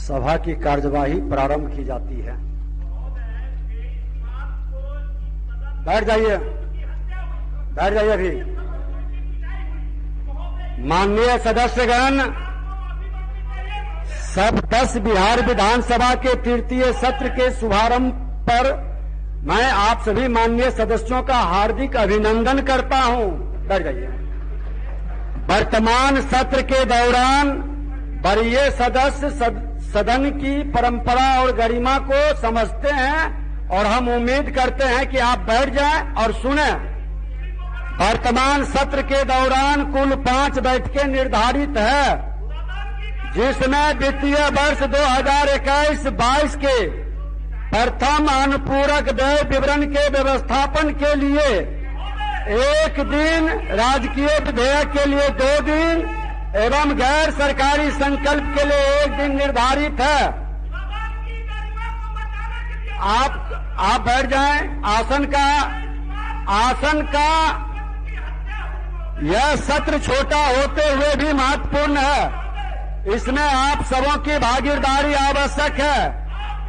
सभा की कार्यवाही प्रारंभ की जाती है। बैठ जाइए, बैठ जाइए। अभी माननीय सदस्यगण, सब 10 बिहार विधानसभा के तृतीय सत्र के शुभारंभ पर मैं आप सभी माननीय सदस्यों का हार्दिक अभिनंदन करता हूं। बैठ जाइए। वर्तमान सत्र के दौरान वरीय सदस्य सदन की परंपरा और गरिमा को समझते हैं और हम उम्मीद करते हैं कि आप बैठ जाएं और सुनें। वर्तमान सत्र के दौरान कुल 5 बैठकें निर्धारित है, जिसमें वित्तीय वर्ष 2021-22 के प्रथम अनुपूरक व्यय विवरण के व्यवस्थापन के लिए 1 दिन, राजकीय विधेयक के लिए 2 दिन एवं गैर सरकारी संकल्प के लिए 1 दिन निर्धारित है। आप बैठ जाएं। आसन का यह सत्र छोटा होते हुए भी महत्वपूर्ण है। इसमें आप सबों की भागीदारी आवश्यक है,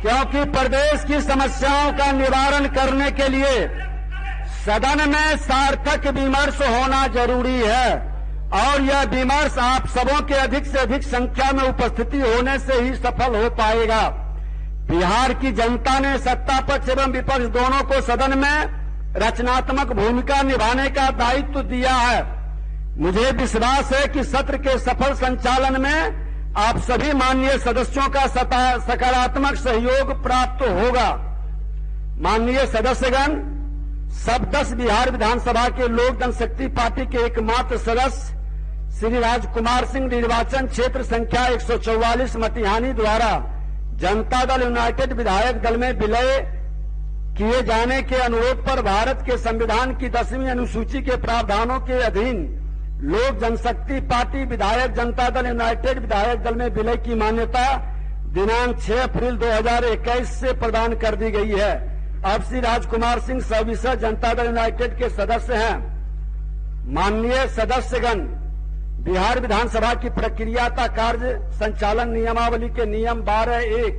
क्योंकि प्रदेश की समस्याओं का निवारण करने के लिए सदन में सार्थक विमर्श होना जरूरी है और यह विमर्श आप सबों के अधिक से अधिक संख्या में उपस्थिति होने से ही सफल हो पाएगा। बिहार की जनता ने सत्ता पक्ष एवं विपक्ष दोनों को सदन में रचनात्मक भूमिका निभाने का दायित्व दिया है। मुझे विश्वास है कि सत्र के सफल संचालन में आप सभी माननीय सदस्यों का सकारात्मक सहयोग प्राप्त होगा। माननीय सदस्यगण, सब 10 बिहार विधानसभा के लोक जनशक्ति पार्टी के एकमात्र सदस्य श्री राजकुमार सिंह निर्वाचन क्षेत्र संख्या 144 मटिहानी द्वारा जनता दल यूनाइटेड विधायक दल में विलय किए जाने के अनुरोध पर भारत के संविधान की 10वीं अनुसूची के प्रावधानों के अधीन लोक जनशक्ति पार्टी विधायक जनता दल यूनाइटेड विधायक दल में विलय की मान्यता दिनांक 6 अप्रैल 2021 से प्रदान कर दी गई है। अब श्री राजकुमार सिंह सविसा जनता दल यूनाइटेड के सदस्य हैं। माननीय सदस्यगण, बिहार विधानसभा की प्रक्रिया का कार्य संचालन नियमावली के नियम 12(1)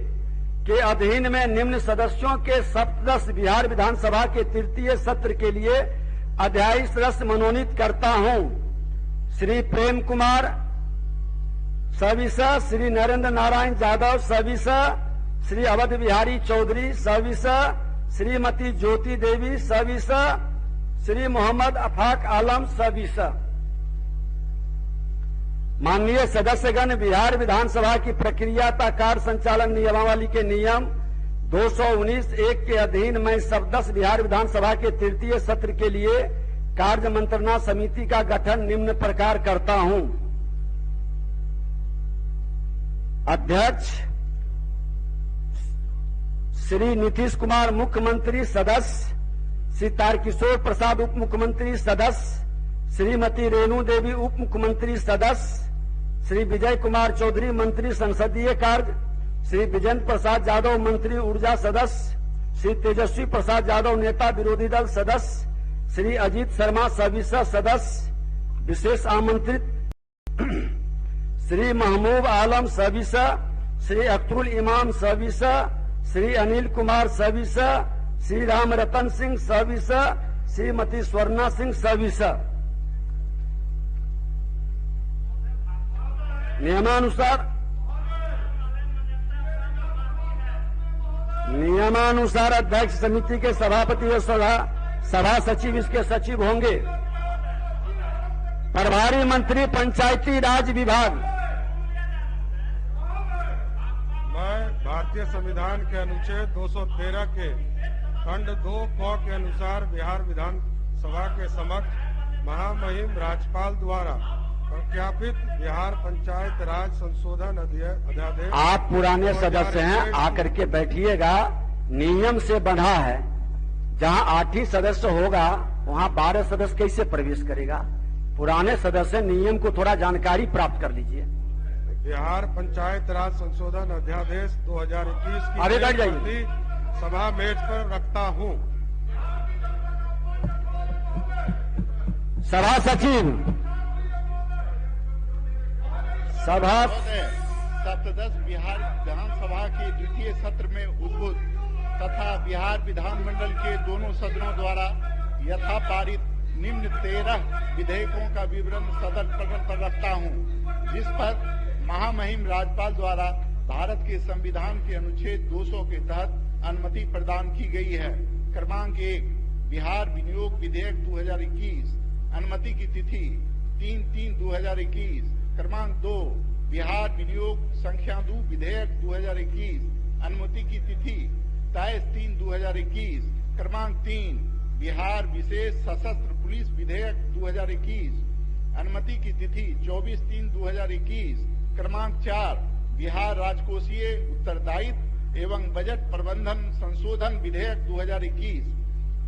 के अधीन में निम्न सदस्यों के सदस्य बिहार विधानसभा के तृतीय सत्र के लिए अध्यायी सदस्य मनोनीत करता हूं। श्री प्रेम कुमार सविसा, श्री नरेंद्र नारायण यादव सविसा, श्री अवध बिहारी चौधरी सविसा, श्रीमती ज्योति देवी सविसा, श्री मोहम्मद अफाक आलम सविसा। माननीय सदस्यगण, बिहार विधानसभा की प्रक्रिया का कार्य संचालन नियमावली के नियम 219(1) के अधीन मैं सब 10 बिहार विधानसभा के तृतीय सत्र के लिए कार्य मंत्रणा समिति का गठन निम्न प्रकार करता हूं। अध्यक्ष श्री नीतीश कुमार मुख्यमंत्री सदस्य, श्री तारकिशोर प्रसाद उप मुख्यमंत्री सदस्य, श्रीमती रेणु देवी उप मुख्यमंत्री सदस्य, श्री विजय कुमार चौधरी मंत्री संसदीय कार्य, श्री विजेंद्र प्रसाद यादव मंत्री ऊर्जा सदस्य, श्री तेजस्वी प्रसाद यादव नेता विरोधी दल सदस्य, श्री अजीत शर्मा सविसा सदस्य, विशेष आमंत्रित श्री महमूब आलम सविसा, श्री अख्तरुल इमाम सविसा, श्री अनिल कुमार सविसा, श्री राम रतन सिंह सविसा, श्रीमती स्वर्णा सिंह सविसा। नियमानुसार अध्यक्ष समिति के सभापति और सभा सचिव इसके सचिव होंगे। प्रभारी मंत्री पंचायती राज विभाग। मैं भारतीय संविधान के अनुच्छेद 213 के खंड 2 क के अनुसार बिहार विधानसभा के समक्ष महामहिम राज्यपाल द्वारा प्रख्यापित बिहार पंचायत राज संशोधन अध्यादेश। आप पुराने सदस्य हैं, आकर के बैठिएगा। नियम से बंधा है, जहां 8 ही सदस्य होगा वहां 12 सदस्य कैसे प्रवेश करेगा। पुराने सदस्य नियम को थोड़ा जानकारी प्राप्त कर लीजिए। बिहार पंचायत राज संशोधन अध्यादेश 2021 की अरे बैठ जाइए। सभा मेज पर रखता हूं। सभा सचिव, सभा सप्तदश बिहार विधानसभा के द्वितीय सत्र में उद्भूत तथा बिहार विधानमंडल के दोनों सदनों द्वारा यथा पारित निम्न 13 विधेयकों का विवरण सदन पर रखता हूं, जिस पर महामहिम राज्यपाल द्वारा भारत के संविधान के अनुच्छेद 200 के तहत अनुमति प्रदान की गई है। क्रमांक 1, बिहार विनियोग विधेयक 2021, अनुमति की तिथि 3/3/2021। क्रमांक 2, बिहार विनियोग संख्या 2 विधेयक 2021, अनुमति की तिथि 23/3/2021। क्रमांक 3, बिहार विशेष सशस्त्र पुलिस विधेयक 2021, अनुमति की तिथि 24/3/2021। क्रमांक 4, बिहार राजकोषीय उत्तरदायित्व एवं बजट प्रबंधन संशोधन विधेयक 2021,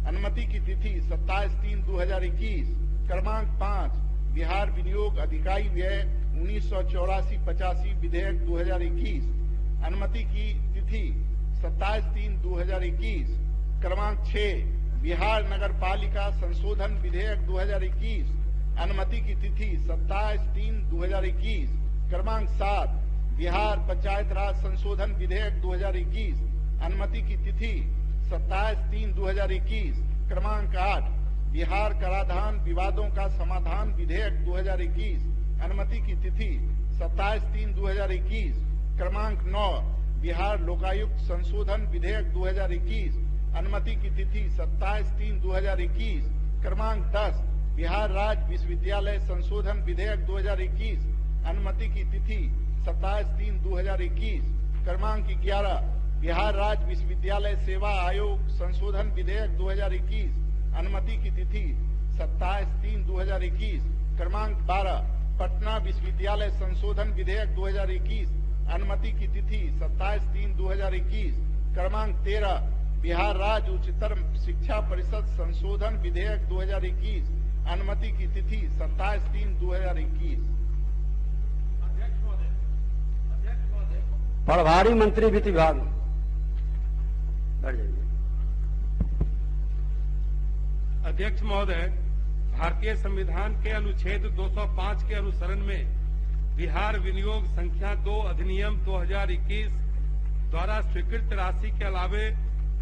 अनुमति की तिथि 27/3/2021। क्रमांक 5, बिहार विनियोग अधिकारी व्यय 1984-85 विधेयक 2021, अनुमति की तिथि 27/3/2021। क्रमांक 6, बिहार नगर पालिका संशोधन विधेयक 2021, अनुमति की तिथि 27/3/2021। क्रमांक 7, बिहार पंचायत राज संशोधन विधेयक 2021, अनुमति की तिथि 27/3/2021। क्रमांक 8, बिहार कराधान विवादों का समाधान विधेयक 2021, अनुमति की तिथि 27/3/2021। क्रमांक 9, बिहार लोकायुक्त संशोधन विधेयक 2021, अनुमति की तिथि 27/3/2021। क्रमांक 10, बिहार राज्य विश्वविद्यालय संशोधन विधेयक 2021, अनुमति की तिथि 27/3/2021। क्रमांक 11, बिहार राज्य विश्वविद्यालय सेवा आयोग संशोधन विधेयक 2021, अनुमति की तिथि 27/3/2021। क्रमांक 12, पटना विश्वविद्यालय संशोधन विधेयक 2021, अनुमति की तिथि 27/3/2021। क्रमांक 13, बिहार राज्य उच्चतर शिक्षा परिषद संशोधन विधेयक 2021, अनुमति की तिथि 27/3/2021। प्रभारी मंत्री वित्त विभाग, बैठ जाइए। अध्यक्ष महोदय, भारतीय संविधान के अनुच्छेद 205 के अनुसरण में बिहार विनियोग संख्या 2 अधिनियम 2021 द्वारा स्वीकृत राशि के अलावे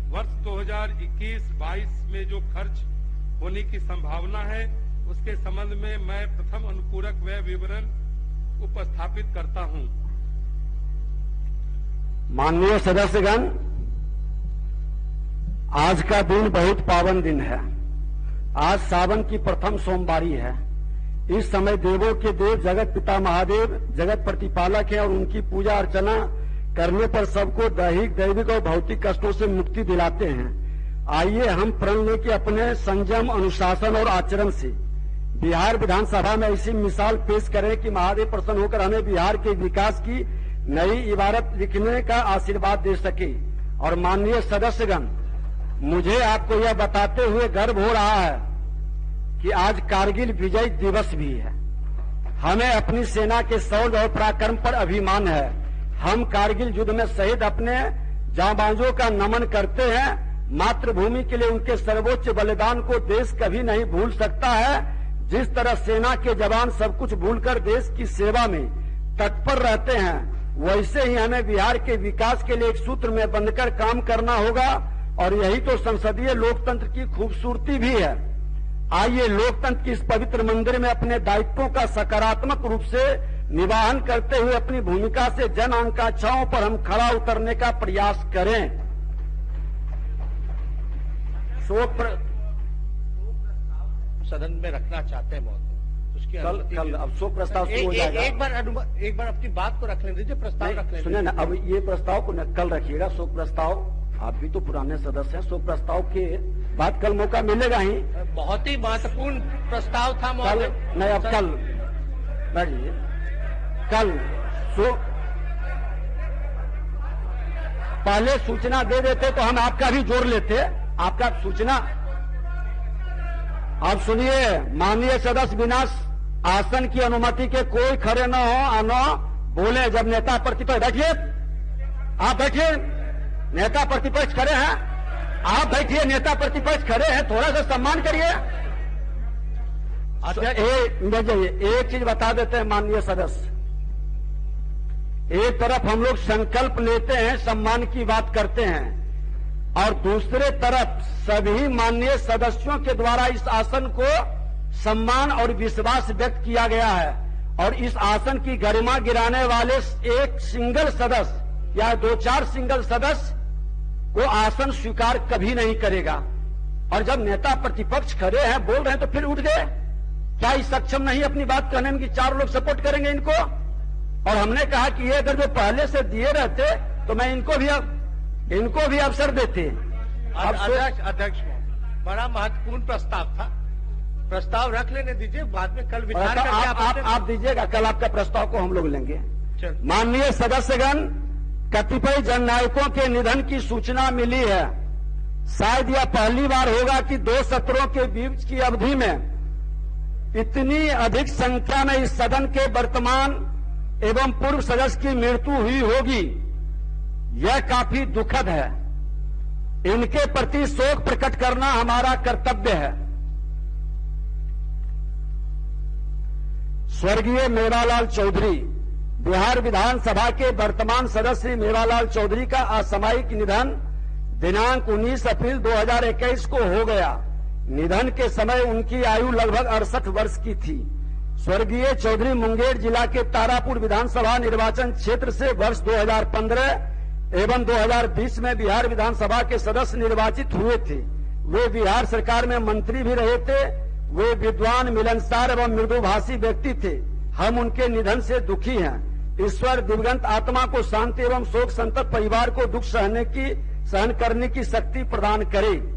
वर्ष 2021-22 में जो खर्च होने की संभावना है, उसके संबंध में मैं प्रथम अनुपूरक व्यय विवरण उपस्थापित करता हूं। माननीय सदस्यगण, आज का दिन बहुत पावन दिन है। आज सावन की प्रथम सोमवारी है। इस समय देवों के देव जगत पिता महादेव जगत प्रतिपालक है और उनकी पूजा अर्चना करने पर सबको दैहिक और भौतिक कष्टों से मुक्ति दिलाते हैं। आइए हम प्रण लें कि अपने संयम, अनुशासन और आचरण से बिहार विधानसभा में ऐसी मिसाल पेश करें कि महादेव प्रसन्न होकर हमें बिहार के विकास की नई इबारत लिखने का आशीर्वाद दे सके। और माननीय सदस्यगण, मुझे आपको यह बताते हुए गर्व हो रहा है कि आज कारगिल विजय दिवस भी है। हमें अपनी सेना के शौर्य और पराक्रम पर अभिमान है। हम कारगिल युद्ध में शहीद अपने जांबाजों का नमन करते हैं। मातृभूमि के लिए उनके सर्वोच्च बलिदान को देश कभी नहीं भूल सकता है। जिस तरह सेना के जवान सब कुछ भूलकर देश की सेवा में तत्पर रहते हैं, वैसे ही हमें बिहार के विकास के लिए एक सूत्र में बंधकर काम करना होगा। और यही तो संसदीय लोकतंत्र की खूबसूरती भी है। आइए लोकतंत्र की इस पवित्र मंदिर में अपने दायित्वों का सकारात्मक रूप से निवाहन करते हुए अपनी भूमिका से जन आकांक्षाओं पर हम खड़ा उतरने का प्रयास करें। सदन में रखना चाहते हैं महोदय, उसकी कल अब शोक प्रस्ताव शुरू हो जाएगा। एक बार अपनी बात को रख लेने दीजिए, प्रस्ताव रख लेने। सुनिए ना, अब ये प्रस्ताव को कल रखिएगा। शोक प्रस्ताव, आप भी तो पुराने सदस्य हैं, शोक प्रस्ताव के बाद कल मौका मिलेगा ही। बहुत ही महत्वपूर्ण प्रस्ताव था महोदय। नहीं, अब कल बैठिए। कल पहले सूचना दे देते तो हम आपका भी जोड़ लेते। आपका सूचना अब सुनिए। माननीय सदस्य, बिना आसन की अनुमति के कोई खड़े न हो, न बोले। जब नेता प्रतिपक्ष, बैठिए, आप बैठिए। नेता प्रतिपक्ष खड़े हैं, आप बैठिए। नेता प्रतिपक्ष खड़े हैं, थोड़ा सा सम्मान करिए। एक चीज बता देते हैं माननीय सदस्य, एक तरफ हम लोग संकल्प लेते हैं, सम्मान की बात करते हैं, और दूसरे तरफ सभी माननीय सदस्यों के द्वारा इस आसन को सम्मान और विश्वास व्यक्त किया गया है। और इस आसन की गरिमा गिराने वाले एक सिंगल सदस्य या 2-4 सिंगल सदस्य को आसन स्वीकार कभी नहीं करेगा। और जब नेता प्रतिपक्ष खड़े हैं, बोल रहे हैं, तो फिर उठ गए। क्या ये सक्षम नहीं अपनी बात कहने में कि 4 लोग सपोर्ट करेंगे इनको? और हमने कहा कि ये अगर जो पहले से दिए रहते तो मैं इनको भी अवसर देते। अध्यक्ष बड़ा महत्वपूर्ण प्रस्ताव था, प्रस्ताव रख लेने दीजिए, बाद में कल विचार करके आप दीजिएगा, कल आपका प्रस्ताव को हम लोग लेंगे। माननीय सदस्यगण, कतिपय जननायकों के निधन की सूचना मिली है। शायद यह पहली बार होगा कि 2 सत्रों के बीच की अवधि में इतनी अधिक संख्या में इस सदन के वर्तमान एवं पूर्व सदस्य की मृत्यु हुई होगी। यह काफी दुखद है। इनके प्रति शोक प्रकट करना हमारा कर्तव्य है। स्वर्गीय मेवालाल चौधरी, बिहार विधानसभा के वर्तमान सदस्य मेवालाल चौधरी का असामयिक निधन दिनांक 19 अप्रैल 2021 को हो गया। निधन के समय उनकी आयु लगभग 68 वर्ष की थी। स्वर्गीय चौधरी मुंगेर जिला के तारापुर विधानसभा निर्वाचन क्षेत्र से वर्ष 2015 एवं 2020 में बिहार विधानसभा के सदस्य निर्वाचित हुए थे। वे बिहार सरकार में मंत्री भी रहे थे। वे विद्वान, मिलनसार एवं मृदुभाषी व्यक्ति थे। हम उनके निधन से दुखी हैं। ईश्वर दिवंगत आत्मा को शांति एवं शोक संतप्त परिवार को दुख सहन करने की शक्ति प्रदान करे।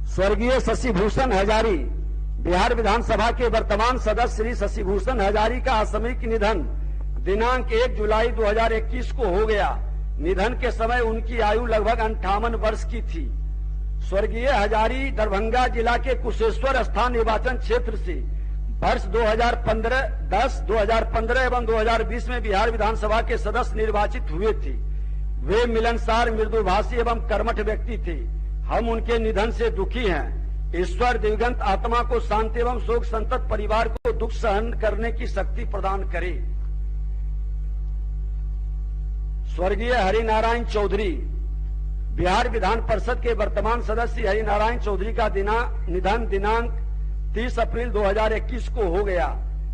स्वर्गीय शशिभूषण हजारी, बिहार विधानसभा के वर्तमान सदस्य श्री शशिभूषण हजारी का असामयिक निधन दिनांक 1 जुलाई 2021 को हो गया। निधन के समय उनकी आयु लगभग 58 वर्ष की थी। स्वर्गीय हजारी दरभंगा जिला के कुशेश्वर स्थान निर्वाचन क्षेत्र से वर्ष 2015 एवं 2020 में बिहार विधानसभा के सदस्य निर्वाचित हुए थे। वे मिलनसार, मृदुभाषी एवं कर्मठ व्यक्ति थे। हम उनके निधन से दुखी हैं। ईश्वर दिवंगत आत्मा को शांति एवं शोक संतप्त परिवार को दुख सहन करने की शक्ति प्रदान करे। स्वर्गीय हरिनारायण चौधरी, बिहार विधान परिषद के वर्तमान सदस्य हरिनारायण चौधरी का निधन दिनांक 30 अप्रैल 2021 को हो गया।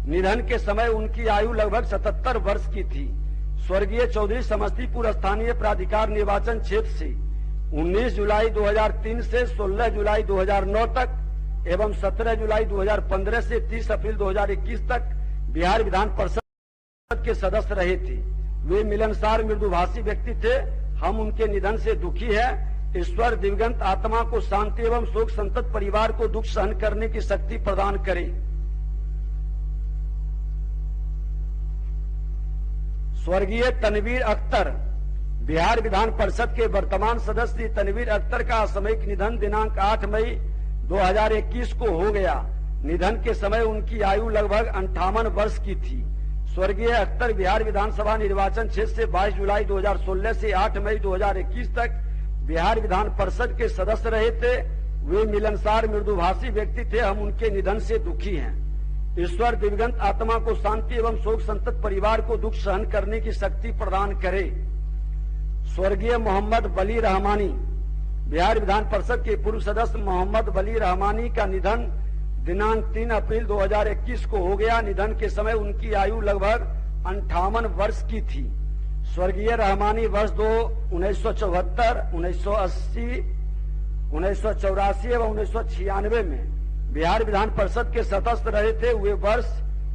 निधन के समय उनकी आयु लगभग 77 वर्ष की थी। स्वर्गीय चौधरी समस्तीपुर स्थानीय प्राधिकार निर्वाचन क्षेत्र से 19 जुलाई 2003 से 16 जुलाई 2009 तक एवं 17 जुलाई 2015 से 30 अप्रैल 2021 तक बिहार विधान परिषद के सदस्य रहे थे। वे मिलनसार, मृदुभाषी व्यक्ति थे। हम उनके निधन से दुखी है। ईश्वर दिवंगत आत्मा को शांति एवं शोक संतप्त परिवार को दुख सहन करने की शक्ति प्रदान करे। स्वर्गीय तनवीर अख्तर, बिहार विधान परिषद के वर्तमान सदस्य तनवीर अख्तर का असामयिक निधन दिनांक 8 मई 2021 को हो गया। निधन के समय उनकी आयु लगभग 58 वर्ष की थी। स्वर्गीय अख्तर बिहार विधानसभा निर्वाचन क्षेत्र से 22 जुलाई 2016 से 8 मई 2021 तक बिहार विधान परिषद के सदस्य रहे थे। वे मिलनसार, मृदुभाषी व्यक्ति थे। हम उनके निधन से दुखी हैं। ईश्वर दिवंगत आत्मा को शांति एवं शोक संतप्त परिवार को दुख सहन करने की शक्ति प्रदान करे। स्वर्गीय मोहम्मद वली रहमानी, बिहार विधान परिषद के पूर्व सदस्य मोहम्मद वली रहमानी का निधन दिनांक 3 अप्रैल 2021 को हो गया। निधन के समय उनकी आयु लगभग 58 वर्ष की थी। स्वर्गीय रहमानी वर्ष 1974, 1980, 1984 एवं 1996 में बिहार विधान परिषद के सदस्य रहे थे। वे वर्ष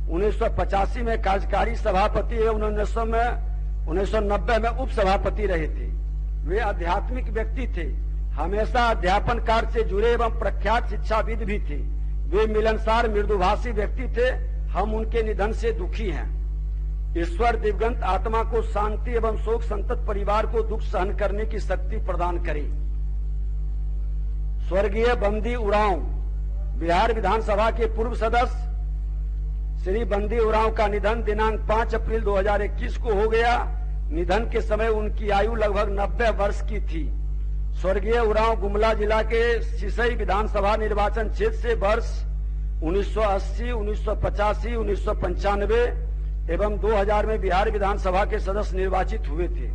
1985 में कार्यकारी सभापति एवं 1990 में उप सभापति रहे थे। वे आध्यात्मिक व्यक्ति थे। हमेशा अध्यापन कार्य से जुड़े एवं प्रख्यात शिक्षाविद भी थे। वे मिलनसार, मृदुभाषी व्यक्ति थे। हम उनके निधन से दुखी हैं। ईश्वर दिवंगत आत्मा को शांति एवं शोक संतप्त परिवार को दुख सहन करने की शक्ति प्रदान करे। स्वर्गीय बंदी उरांव, बिहार विधानसभा के पूर्व सदस्य श्री बंदी उरांव का निधन दिनांक 5 अप्रैल 2021 को हो गया। निधन के समय उनकी आयु लगभग 90 वर्ष की थी। स्वर्गीय उरांव गुमला जिला के सिसई विधानसभा निर्वाचन क्षेत्र से वर्ष 1980, 1985, 1995 एवं 2000 में बिहार विधानसभा के सदस्य निर्वाचित हुए थे।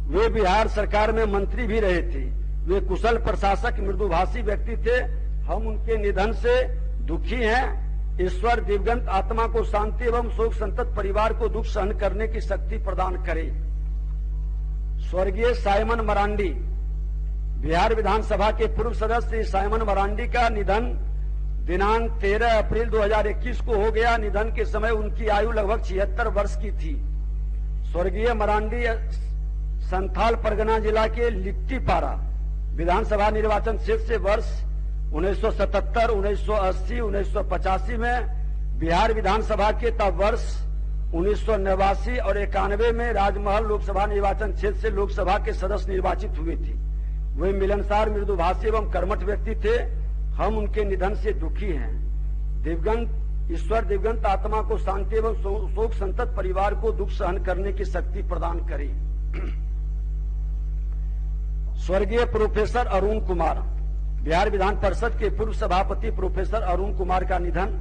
वे बिहार सरकार में मंत्री भी रहे थे। वे कुशल प्रशासक, मृदुभाषी व्यक्ति थे। हम उनके निधन से दुखी हैं। ईश्वर दिवंगत आत्मा को शांति एवं शोक संतप्त परिवार को दुख सहन करने की शक्ति प्रदान करे। स्वर्गीय साइमन मरांडी, बिहार विधानसभा के पूर्व सदस्य श्री साइमन मरांडी का निधन दिनांक 13 अप्रैल 2021 को हो गया। निधन के समय उनकी आयु लगभग 76 वर्ष की थी। स्वर्गीय मरांडी संथाल परगना जिला के लिट्टीपारा विधानसभा निर्वाचन क्षेत्र से वर्ष 1977, 1980, 1985 में बिहार विधानसभा के तब वर्ष 1989 और 91 में राजमहल लोकसभा निर्वाचन क्षेत्र से लोकसभा के सदस्य निर्वाचित हुए थे। वे मिलनसार, मृदुभाषी एवं कर्मठ व्यक्ति थे। हम उनके निधन से दुखी हैं। दिवंगत ईश्वर दिवंगत आत्मा को शांति एवं शोक संतप्त परिवार को दुख सहन करने की शक्ति प्रदान करे। स्वर्गीय प्रोफेसर अरुण कुमार, बिहार विधान परिषद के पूर्व सभापति प्रोफेसर अरुण कुमार का निधन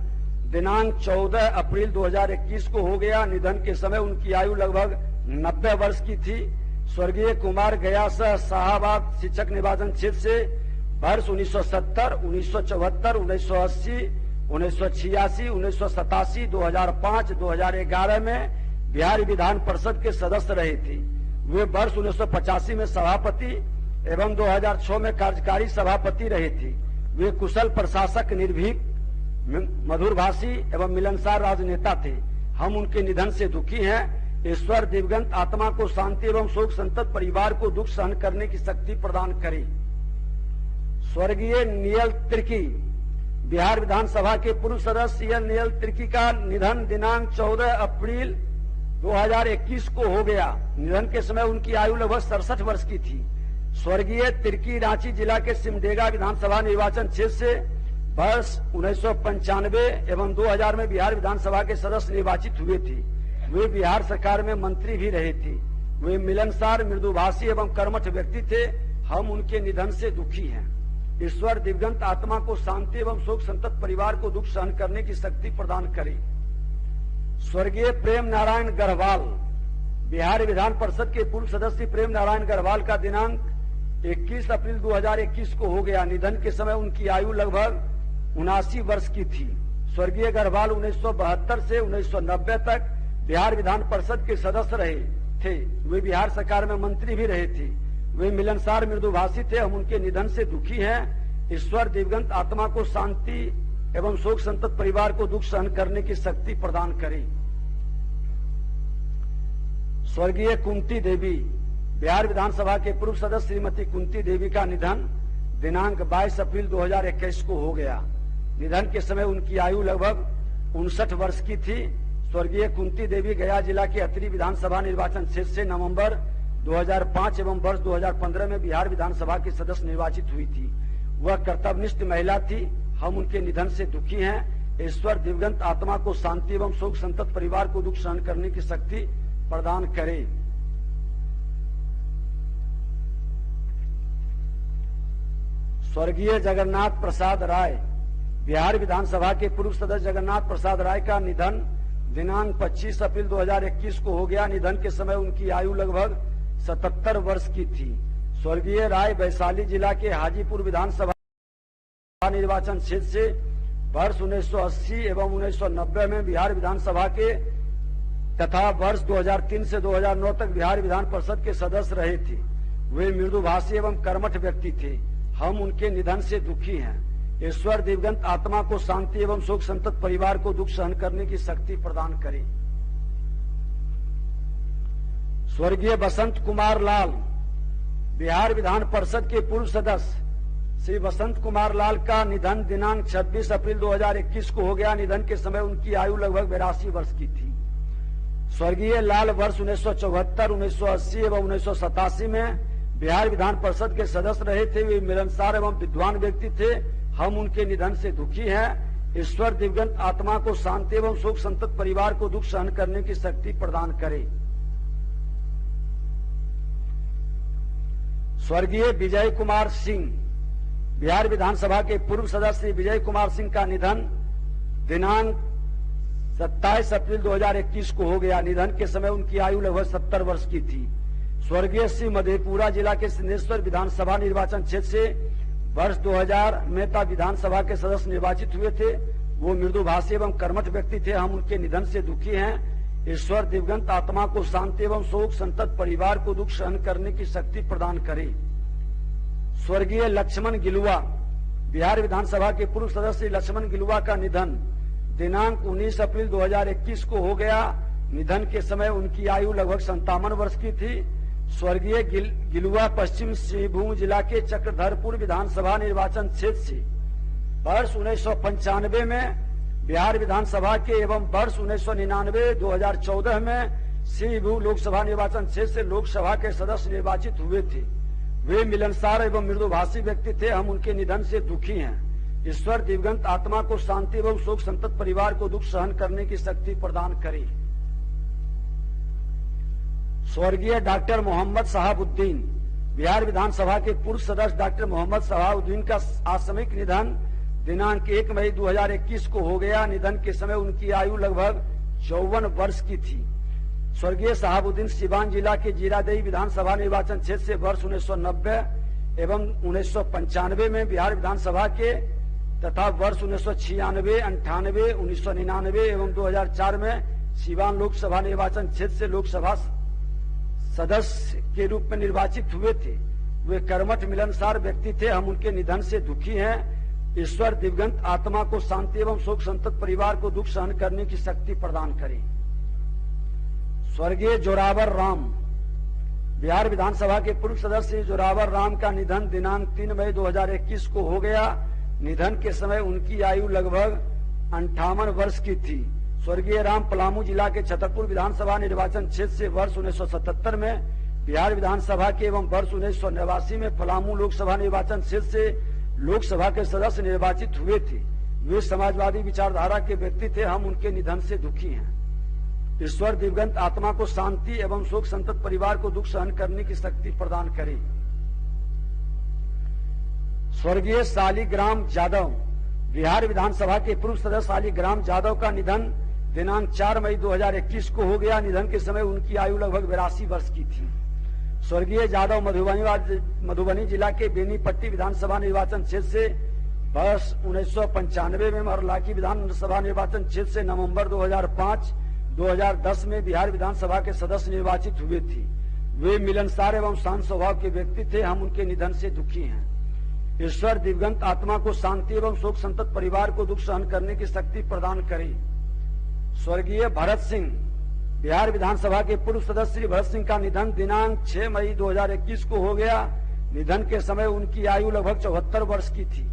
दिनांक 14 अप्रैल 2021 को हो गया। निधन के समय उनकी आयु लगभग 90 वर्ष की थी। स्वर्गीय कुमार गया सह शाहाबाद शिक्षक निर्वाचन क्षेत्र से वर्ष 1970, 1974, 1980, 1986, 1987, 2005, 2011 में बिहार विधान परिषद के सदस्य रहे थे। वे वर्ष 1985 में सभापति एवं 2006 में कार्यकारी सभापति रहे थे। वे कुशल प्रशासक, निर्भीक, मधुरभाषी एवं मिलनसार राजनेता थे। हम उनके निधन से दुखी हैं। ईश्वर दिवंगत आत्मा को शांति एवं शोक संतप्त परिवार को दुख सहन करने की शक्ति प्रदान करे। स्वर्गीय नियल तिर्की, बिहार विधानसभा के पूर्व सदस्य नियल तिर्की का निधन दिनांक 14 अप्रैल 2021 को हो गया। निधन के समय उनकी आयु लगभग 67 वर्ष की थी। स्वर्गीय तिर्की रांची जिला के सिमडेगा विधानसभा निर्वाचन क्षेत्र से वर्ष 1995 एवं 2000 में बिहार विधानसभा के सदस्य निर्वाचित हुए थे। वे बिहार सरकार में मंत्री भी रहे थे। वे मिलनसार, मृदुभाषी एवं कर्मठ व्यक्ति थे। हम उनके निधन से दुखी हैं। ईश्वर दिवंगत आत्मा को शांति एवं शोक संतप्त परिवार को दुख सहन करने की शक्ति प्रदान करे। स्वर्गीय प्रेम नारायण गढ़वाल, बिहार विधान परिषद के पूर्व सदस्य प्रेम नारायण गढ़वाल का दिनांक 21 अप्रैल 2021 को हो गया। निधन के समय उनकी आयु लगभग 79 वर्ष की थी। स्वर्गीय गढ़वाल 1972 से 1990 तक बिहार विधान परिषद के सदस्य रहे थे। वे बिहार सरकार में मंत्री भी रहे थे। वे मिलनसार, मृदुभाषी थे। हम उनके निधन से दुखी हैं। ईश्वर दिवंगत आत्मा को शांति एवं शोक संतप्त परिवार को दुख सहन करने की शक्ति प्रदान करे। स्वर्गीय कुंती देवी, बिहार विधानसभा के पूर्व सदस्य श्रीमती कुंती देवी का निधन दिनांक 22 अप्रैल 2021 को हो गया। निधन के समय उनकी आयु लगभग 59 वर्ष की थी। स्वर्गीय कुंती देवी गया जिला के अतरी विधानसभा निर्वाचन क्षेत्र से नवंबर 2005 एवं वर्ष 2015 में बिहार विधानसभा की सदस्य निर्वाचित हुई थी। वह कर्तव्यनिष्ठ महिला थी। हम उनके निधन से दुखी हैं। ईश्वर दिवंगत आत्मा को शांति एवं शोक संतप्त परिवार को दुख सहन करने की शक्ति प्रदान करे। स्वर्गीय जगन्नाथ प्रसाद राय, बिहार विधानसभा के पूर्व सदस्य जगन्नाथ प्रसाद राय का निधन दिनांक 25 अप्रैल 2021 को हो गया। निधन के समय उनकी आयु लगभग 77 वर्ष की थी। स्वर्गीय राय वैशाली जिला के हाजीपुर विधानसभा निर्वाचन क्षेत्र से वर्ष 1980 एवं 1990 में बिहार विधानसभा के तथा वर्ष 2003 से 2009 तक बिहार विधान परिषद के सदस्य रहे थे। वे मृदुभाषी एवं कर्मठ व्यक्ति थे। हम उनके निधन से दुखी हैं। ईश्वर दिवंगत आत्मा को शांति एवं शोक संतप्त परिवार को दुख सहन करने की शक्ति प्रदान करे। स्वर्गीय बसंत कुमार लाल, बिहार विधान परिषद के पूर्व सदस्य श्री बसंत कुमार लाल का निधन दिनांक 26 अप्रैल 2021 को हो गया। निधन के समय उनकी आयु लगभग 82 वर्ष की थी। स्वर्गीय लाल वर्ष 1974, 1980 एवं 1987 में बिहार विधान परिषद के सदस्य रहे थे। वे मिलनसार एवं विद्वान व्यक्ति थे। हम उनके निधन से दुखी हैं। ईश्वर दिवंगत आत्मा को शांति एवं शोक संतप्त परिवार को दुख सहन करने की शक्ति प्रदान करे। स्वर्गीय विजय कुमार सिंह, बिहार विधानसभा के पूर्व सदस्य विजय कुमार सिंह का निधन दिनांक 27 अप्रैल 2021 को हो गया। निधन के समय उनकी आयु लगभग 70 वर्ष की थी। स्वर्गीय श्री मधेपुरा जिला के सिंहेश्वर विधानसभा निर्वाचन क्षेत्र से वर्ष 2000 में तब विधानसभा के सदस्य निर्वाचित हुए थे। वो मृदुभाषी एवं कर्मठ व्यक्ति थे। हम उनके निधन से दुखी हैं। ईश्वर दिवंगत आत्मा को शांति एवं शोक संतप्त परिवार को दुख सहन करने की शक्ति प्रदान करे। स्वर्गीय लक्ष्मण गिलुआ, बिहार विधानसभा के पूर्व सदस्य लक्ष्मण गिलुआ का निधन दिनांक 19 अप्रैल 2021 को हो गया। निधन के समय उनकी आयु लगभग 57 वर्ष की थी। स्वर्गीय गिलुआ पश्चिम सिंहभूम जिला के चक्रधरपुर विधानसभा निर्वाचन क्षेत्र से वर्ष 1995 में बिहार विधानसभा के एवं वर्ष 1999-2014 में सिंहभूम लोकसभा निर्वाचन क्षेत्र से लोकसभा के सदस्य निर्वाचित हुए थे। वे मिलनसार एवं मृदुभाषी व्यक्ति थे। हम उनके निधन से दुखी हैं। ईश्वर दिवंगत आत्मा को शांति एवं शोक संतप्त परिवार को दुख सहन करने की शक्ति प्रदान करे। स्वर्गीय डॉक्टर मोहम्मद शहाबुद्दीन, बिहार विधानसभा के पूर्व सदस्य डॉक्टर मोहम्मद शहाबुद्दीन का आकस्मिक निधन दिनांक 1 मई 2021 को हो गया। निधन के समय उनकी आयु लगभग 54 वर्ष की थी। स्वर्गीय शहाबुद्दीन सीवान जिला के जीरादेई विधानसभा निर्वाचन क्षेत्र से वर्ष 1990 एवं 1995 में बिहार विधानसभा के तथा वर्ष 1996, 98, 1999 एवं 2004 में सीवान लोकसभा निर्वाचन क्षेत्र से लोकसभा सदस्य के रूप में निर्वाचित हुए थे। वे कर्मठ मिलनसार व्यक्ति थे। हम उनके निधन से दुखी हैं। ईश्वर दिवंगत आत्मा को शांति एवं शोक संतप्त परिवार को दुख सहन करने की शक्ति प्रदान करे। स्वर्गीय जोरावर राम, बिहार विधानसभा के पूर्व सदस्य जोरावर राम का निधन दिनांक 3 मई 2021 को हो गया। निधन के समय उनकी आयु लगभग 58 वर्ष की थी। स्वर्गीय राम पलामू जिला के छतरपुर विधानसभा निर्वाचन क्षेत्र से वर्ष 1977 में बिहार विधानसभा के एवं वर्ष 1989 में पलामू लोकसभा निर्वाचन क्षेत्र से लोकसभा के सदस्य निर्वाचित हुए थे। वे समाजवादी विचारधारा के व्यक्ति थे। हम उनके निधन से दुखी हैं। ईश्वर दिवंगत आत्मा को शांति एवं शोक संतप्त परिवार को दुख सहन करने की शक्ति प्रदान करे। स्वर्गीय शालिग्राम यादव, बिहार विधानसभा के पूर्व सदस्य शालिग्राम यादव का निधन दिनांक 4 मई 2021 को हो गया। निधन के समय उनकी आयु लगभग 82 वर्ष की थी। स्वर्गीय यादव मधुबनी जिला के बेनीपट्टी विधानसभा निर्वाचन क्षेत्र से वर्ष 1995 में मरलाकी विधानसभा निर्वाचन क्षेत्र से नवंबर 2005-2010 में बिहार विधानसभा के सदस्य निर्वाचित हुए थे। वे मिलनसार एवं शांत स्वभाव के व्यक्ति थे। हम उनके निधन से दुखी हैं। ईश्वर दिवंगत आत्मा को शांति एवं शोक संतप्त परिवार को दुख सहन करने की शक्ति प्रदान करे। स्वर्गीय भरत सिंह, बिहार विधानसभा के पूर्व सदस्य श्री भरत सिंह का निधन दिनांक 6 मई 2021 को हो गया। निधन के समय उनकी आयु लगभग 74 वर्ष की थी।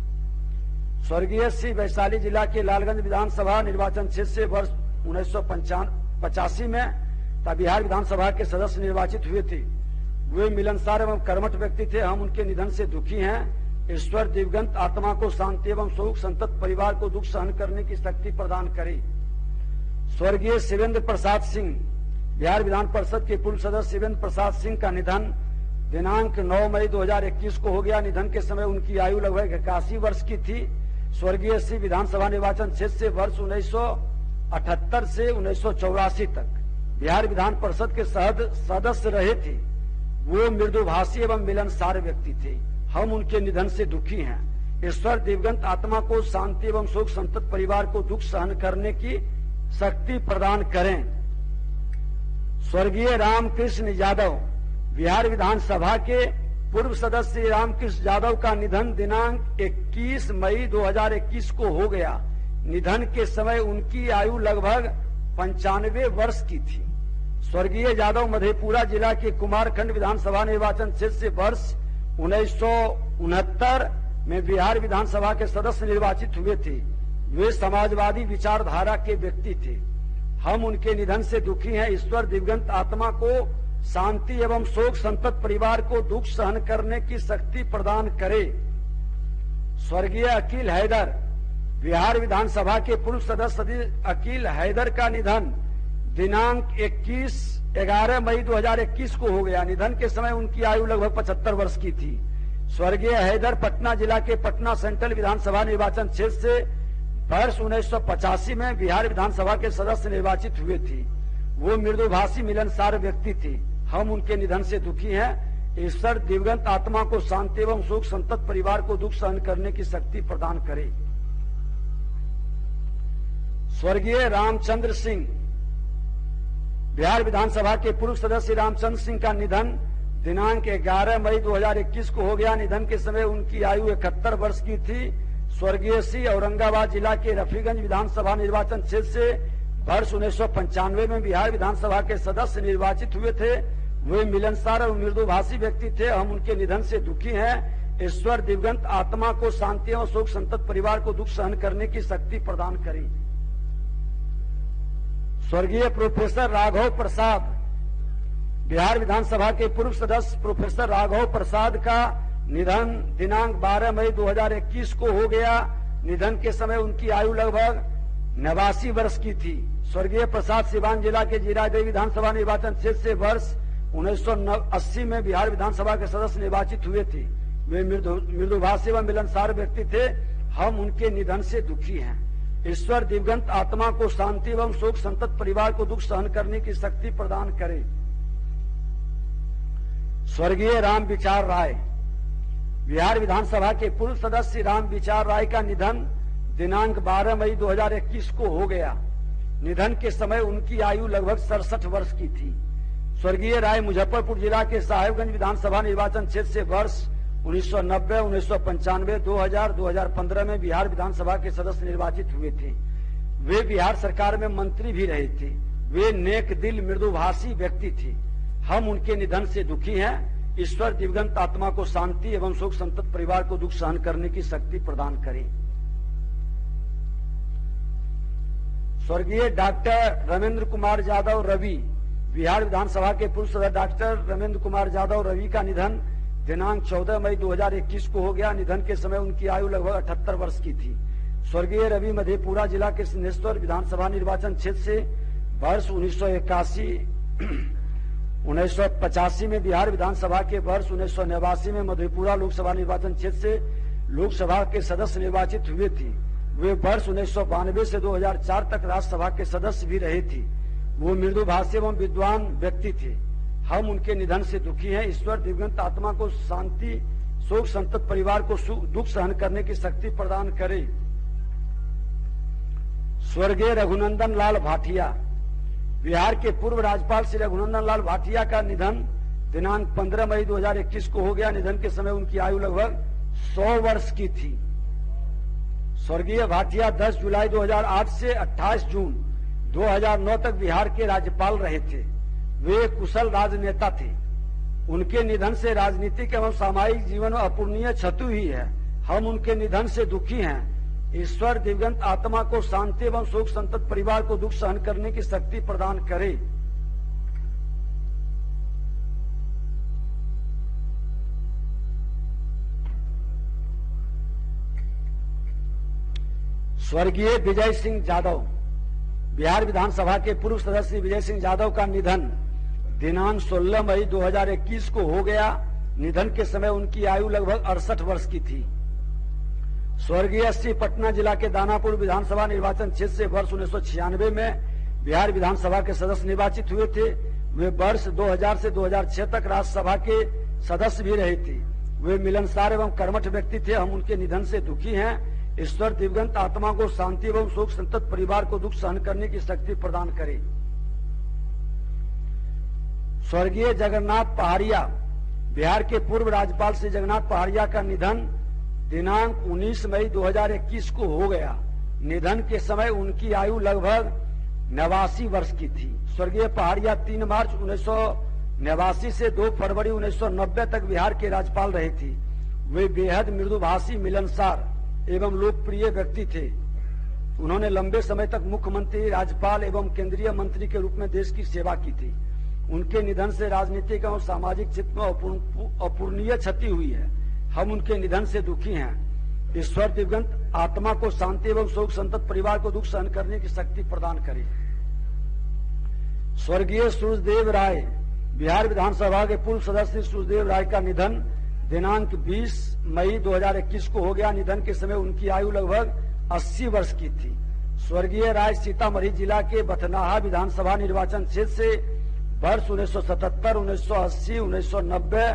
स्वर्गीय श्री वैशाली जिला के लालगंज विधानसभा निर्वाचन क्षेत्र से वर्ष 1985 में बिहार विधानसभा के सदस्य निर्वाचित हुए थे। वे मिलनसार एवं कर्मठ व्यक्ति थे। हम उनके निधन से दुखी हैं। ईश्वर दिवंगत आत्मा को शांति एवं शोक संतप्त परिवार को दुख सहन करने की शक्ति प्रदान करे। स्वर्गीय शिवेंद्र प्रसाद सिंह, बिहार विधान परिषद के पूर्व सदस्य शिवेंद्र प्रसाद सिंह का निधन दिनांक 9 मई 2021 को हो गया। निधन के समय उनकी आयु लगभग 81 वर्ष की थी। स्वर्गीय श्री विधानसभा निर्वाचन क्षेत्र से वर्ष 1978 से 1984 तक बिहार विधान परिषद के सदस्य रहे थे। वो मृदुभाषी एवं मिलनसार व्यक्ति थे। हम उनके निधन से दुखी हैं। ईश्वर दिवंगत आत्मा को शांति एवं शोक संतप्त परिवार को दुख सहन करने की शक्ति प्रदान करें। स्वर्गीय रामकृष्ण यादव, बिहार विधानसभा के पूर्व सदस्य रामकृष्ण यादव का निधन दिनांक 21 मई 2021 को हो गया। निधन के समय उनकी आयु लगभग 95 वर्ष की थी। स्वर्गीय यादव मधेपुरा जिला के कुमारखंड विधानसभा निर्वाचन क्षेत्र से वर्ष 1969 में बिहार विधानसभा के सदस्य निर्वाचित हुए थे। वे समाजवादी विचारधारा के व्यक्ति थे। हम उनके निधन से दुखी हैं। ईश्वर दिवंगत आत्मा को शांति एवं शोक संतप्त परिवार को दुख सहन करने की शक्ति प्रदान करे। स्वर्गीय अकील हैदर, बिहार विधानसभा के पूर्व सदस्य अकील हैदर का निधन दिनांक 11 मई 2021 को हो गया। निधन के समय उनकी आयु लगभग 75 वर्ष की थी। स्वर्गीय हैदर पटना जिला के पटना सेंट्रल विधानसभा निर्वाचन क्षेत्र से वर्ष 1985 में बिहार विधानसभा के सदस्य निर्वाचित हुए थे। वो मृदुभाषी मिलनसार व्यक्ति थे। हम उनके निधन से दुखी हैं। ईश्वर दिवंगत आत्मा को शांति एवं शोक संतप्त परिवार को दुख सहन करने की शक्ति प्रदान करे। स्वर्गीय रामचंद्र सिंह, बिहार विधानसभा के पूर्व सदस्य रामचंद्र सिंह का निधन दिनांक 11 मई 2021 को हो गया। निधन के समय उनकी आयु 71 वर्ष की थी। स्वर्गीय सिंह औरंगाबाद जिला के रफीगंज विधानसभा निर्वाचन क्षेत्र से वर्ष 1995 में बिहार विधानसभा के सदस्य निर्वाचित हुए थे। वे मिलनसार और मृदुभाषी व्यक्ति थे। हम उनके निधन से दुखी हैं। ईश्वर दिवंगत आत्मा को शांति एवं शोक संतप्त परिवार को दुख सहन करने की शक्ति प्रदान करे। स्वर्गीय प्रोफेसर राघव प्रसाद, बिहार विधानसभा के पूर्व सदस्य प्रोफेसर राघव प्रसाद का निधन दिनांक 12 मई 2021 को हो गया। निधन के समय उनकी आयु लगभग 89 वर्ष की थी। स्वर्गीय प्रसाद सिवान जिला के जीरादेवी विधानसभा निर्वाचन क्षेत्र से वर्ष 1980 में बिहार विधानसभा के सदस्य निर्वाचित हुए थे। वे मृदुभाषी एवं मिलनसार व्यक्ति थे। हम उनके निधन से दुखी हैं। ईश्वर दिवंगत आत्मा को शांति एवं शोक संतप्त परिवार को दुख सहन करने की शक्ति प्रदान करे। स्वर्गीय राम विचार राय, बिहार विधानसभा के पूर्व सदस्य राम विचार राय का निधन दिनांक 12 मई 2021 को हो गया। निधन के समय उनकी आयु लगभग 67 वर्ष की थी। स्वर्गीय राय मुजफ्फरपुर जिला के साहेबगंज विधानसभा निर्वाचन क्षेत्र से वर्ष 1990, 1995, 2000, 2015 में बिहार विधानसभा के सदस्य निर्वाचित हुए थे। वे बिहार सरकार में मंत्री भी रहे थे। वे नेक दिल मृदुभाषी व्यक्ति थे। हम उनके निधन से दुखी हैं। ईश्वर दिवंगत आत्मा को शांति एवं शोक संतप्त परिवार को दुख सहन करने की शक्ति प्रदान करे। स्वर्गीय डॉक्टर रमेंद्र कुमार यादव रवि, बिहार विधानसभा के पूर्व सदस्य डॉक्टर रमेंद्र कुमार यादव रवि का निधन दिनांक 14 मई 2021 को हो गया। निधन के समय उनकी आयु लगभग 78 वर्ष की थी। स्वर्गीय रवि मधेपुरा जिला के सिंहेश्वर विधानसभा निर्वाचन क्षेत्र से वर्ष 1985 में बिहार विधानसभा के वर्ष 1989 में मधेपुरा लोकसभा निर्वाचन क्षेत्र से लोकसभा के सदस्य निर्वाचित हुए थे। वे वर्ष 1992 से 2004 तक राज्यसभा के सदस्य भी रहे थे। वो मृदुभाषी एवं विद्वान व्यक्ति थे। हम उनके निधन से दुखी हैं। ईश्वर दिवंगत आत्मा को शांति शोक संतप्त परिवार को दुख सहन करने की शक्ति प्रदान करे। स्वर्गीय रघुनंदन लाल भाटिया, बिहार के पूर्व राज्यपाल श्री रघुनंदन लाल भाटिया का निधन दिनांक 15 मई 2021 को हो गया। निधन के समय उनकी आयु लगभग 100 वर्ष की थी। स्वर्गीय भाटिया 10 जुलाई 2008 से 28 जून 2009 तक बिहार के राज्यपाल रहे थे। वे कुशल राजनेता थे। उनके निधन से राजनीतिक एवं सामाजिक जीवन में अपूरणीय क्षति हुई है। हम उनके निधन से दुखी हैं। ईश्वर दिवंगत आत्मा को शांति एवं शोक संतप्त परिवार को दुख सहन करने की शक्ति प्रदान करे। स्वर्गीय विजय सिंह यादव, बिहार विधानसभा के पूर्व सदस्य विजय सिंह यादव का निधन दिनांक 16 मई 2021 को हो गया। निधन के समय उनकी आयु लगभग 68 वर्ष की थी। स्वर्गीय श्री पटना जिला के दानापुर विधानसभा निर्वाचन क्षेत्र से वर्ष 1996 में बिहार विधानसभा के सदस्य निर्वाचित हुए थे। वे वर्ष 2000 से 2006 तक राज्यसभा के सदस्य भी रहे थे। वे मिलनसार एवं कर्मठ व्यक्ति थे। हम उनके निधन से दुखी हैं। ईश्वर दिवंगत आत्मा को शांति एवं शोक संतप्त परिवार को दुख सहन करने की शक्ति प्रदान करे। स्वर्गीय जगन्नाथ पहाड़िया, बिहार के पूर्व राज्यपाल श्री जगन्नाथ पहाड़िया का निधन दिनांक 19 मई 2021 को हो गया। निधन के समय उनकी आयु लगभग 89 वर्ष की थी। स्वर्गीय पहाड़िया 3 मार्च 1989 से 2 फरवरी 1990 तक बिहार के राज्यपाल रहे थे। वे बेहद मृदुभाषी, मिलनसार एवं लोकप्रिय व्यक्ति थे। उन्होंने लंबे समय तक मुख्यमंत्री, राज्यपाल एवं केंद्रीय मंत्री के रूप में देश की सेवा की थी। उनके निधन से राजनीतिक एवं सामाजिक क्षेत्र में अपूरणीय क्षति हुई है। हम उनके निधन से दुखी हैं। ईश्वर दिवंगत आत्मा को शांति एवं शोक संतप्त परिवार को दुख सहन करने की शक्ति प्रदान करे। स्वर्गीय सूर्यदेव राय, बिहार विधानसभा के पूर्व सदस्य सूर्यदेव राय का निधन दिनांक 20 मई 2021 को हो गया। निधन के समय उनकी आयु लगभग 80 वर्ष की थी। स्वर्गीय राय सीतामढ़ी जिला के बथनाहा विधानसभा निर्वाचन क्षेत्र से वर्ष 1977, 1980, 1990,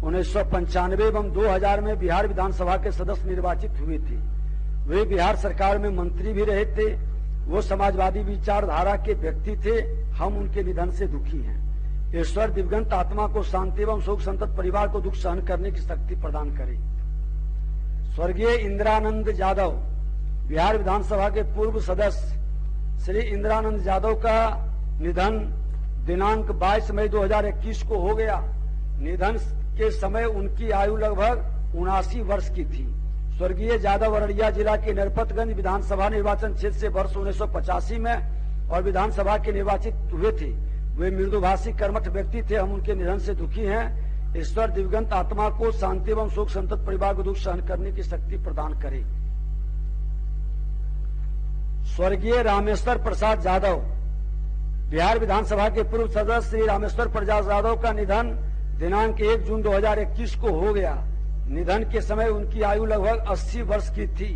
1995 एवं 2000 में बिहार विधानसभा के सदस्य निर्वाचित हुए थे। वे बिहार सरकार में मंत्री भी रहे थे। वो समाजवादी विचारधारा के व्यक्ति थे। हम उनके निधन से दुखी हैं। ईश्वर दिवंगत आत्मा को शांति एवं शोक संतप्त परिवार को दुख सहन करने की शक्ति प्रदान करे। स्वर्गीय इंदिरानंद यादव बिहार विधानसभा के पूर्व सदस्य श्री इंदिरानंद यादव का निधन दिनांक 22 मई 2021 को हो गया। निधन के समय उनकी आयु लगभग 79 वर्ष की थी। स्वर्गीय यादव अररिया जिला के नरपतगंज विधानसभा निर्वाचन क्षेत्र से वर्ष 1985 में और विधानसभा के निर्वाचित हुए थे। वे मृदुभाषी कर्मठ व्यक्ति थे। हम उनके निधन से दुखी हैं। ईश्वर दिवंगत आत्मा को शांति एवं शोक संतप्त परिवार को दुख सहन करने की शक्ति प्रदान करे। स्वर्गीय रामेश्वर प्रसाद यादव बिहार विधानसभा के पूर्व सदस्य श्री रामेश्वर प्रसाद यादव का निधन दिनांक 1 जून 2021 को हो गया। निधन के समय उनकी आयु लगभग 80 वर्ष की थी।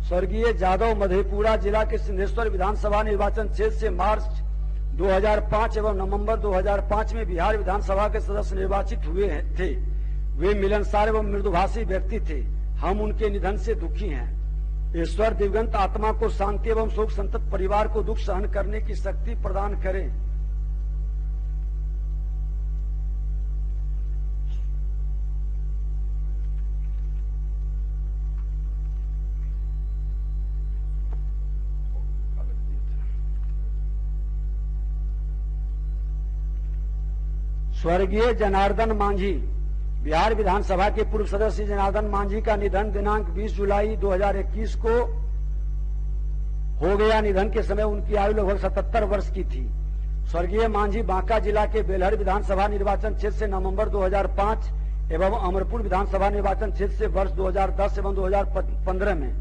स्वर्गीय यादव मधेपुरा जिला के सिंहेश्वर विधानसभा निर्वाचन क्षेत्र से मार्च 2005 एवं नवंबर 2005 में बिहार विधानसभा के सदस्य निर्वाचित हुए थे। वे मिलनसार एवं मृदुभाषी व्यक्ति थे। हम उनके निधन से दुखी हैं। ईश्वर दिवंगत आत्मा को शांति एवं शोक संतप्त परिवार को दुख सहन करने की शक्ति प्रदान करें। स्वर्गीय जनार्दन मांझी बिहार विधानसभा के पूर्व सदस्य जनार्दन मांझी का निधन दिनांक 20 जुलाई 2021 को हो गया। निधन के समय उनकी आयु लगभग 77 वर्ष की थी। स्वर्गीय मांझी बांका जिला के बेलहर विधानसभा निर्वाचन क्षेत्र से नवंबर 2005 एवं अमरपुर विधानसभा निर्वाचन क्षेत्र से वर्ष 2010 एवं 2015 में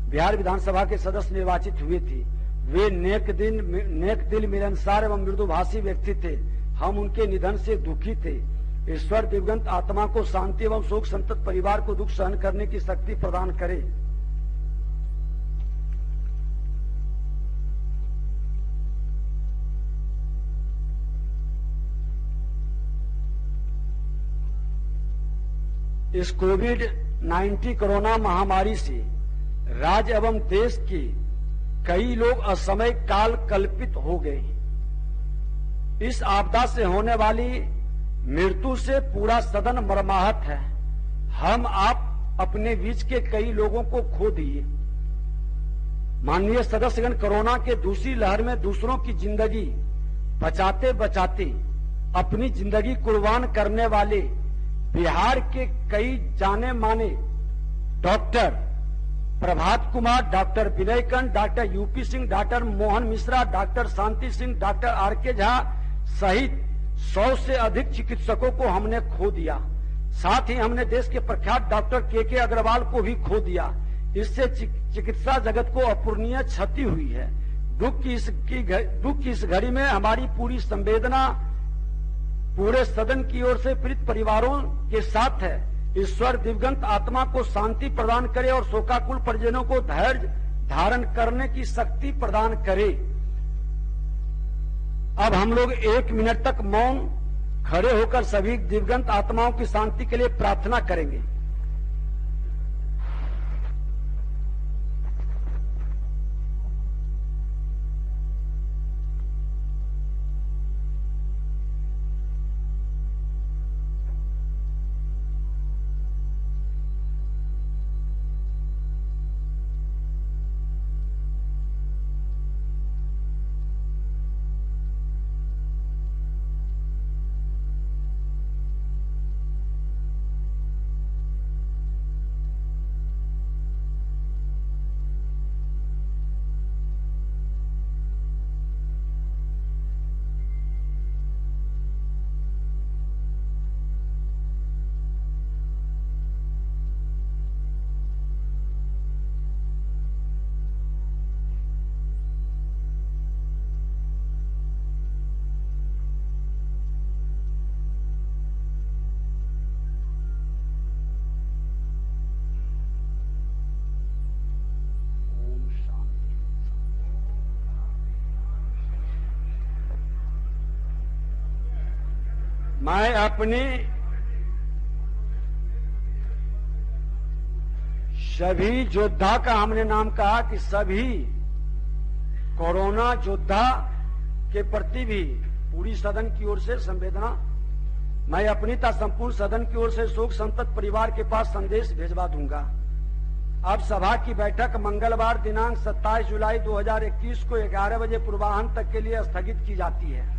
बिहार विधानसभा के सदस्य निर्वाचित हुए थे। वे नेक दिल मिलनसार एवं मृदुभाषी व्यक्ति थे। हम उनके निधन से दुखी थे। ईश्वर दिवंगत आत्मा को शांति एवं शोक संतप्त परिवार को दुख सहन करने की शक्ति प्रदान करे। इस कोविड-19 कोरोना महामारी से राज्य एवं देश के कई लोग असमय काल कल्पित हो गए। इस आपदा से होने वाली मृत्यु से पूरा सदन मर्माहत है। हम आप अपने बीच के कई लोगों को खो दिए। माननीय सदस्यगण, कोरोना के दूसरी लहर में दूसरों की जिंदगी बचाते बचाते अपनी जिंदगी कुर्बान करने वाले बिहार के कई जाने माने doctor Prabhat Kumar, doctor Vinay Kanth, doctor U P Singh, doctor Mohan Mishra, doctor Shanti Singh, doctor R K. Jha सहित 100 से अधिक चिकित्सकों को हमने खो दिया। साथ ही हमने देश के प्रख्यात डॉक्टर के अग्रवाल को भी खो दिया। इससे चिकित्सा जगत को अपूरणीय क्षति हुई है। दुख की इस घड़ी में हमारी पूरी संवेदना पूरे सदन की ओर से पीड़ित परिवारों के साथ है। ईश्वर दिवंगत आत्मा को शांति प्रदान करे और शोकाकुल परिजनों को धैर्य धारण करने की शक्ति प्रदान करे। अब हम लोग 1 मिनट तक मौन खड़े होकर सभी दिवंगत आत्माओं की शांति के लिए प्रार्थना करेंगे। मैं अपनी सभी योद्धा का हमने नाम कहा कि सभी कोरोना योद्धा के प्रति भी पूरी सदन की ओर से संवेदना मैं अपनी तथा संपूर्ण सदन की ओर से शोक संतप्त परिवार के पास संदेश भेजवा दूंगा। अब सभा की बैठक मंगलवार दिनांक 27 जुलाई 2021 को 11 बजे पूर्वाह्न तक के लिए स्थगित की जाती है।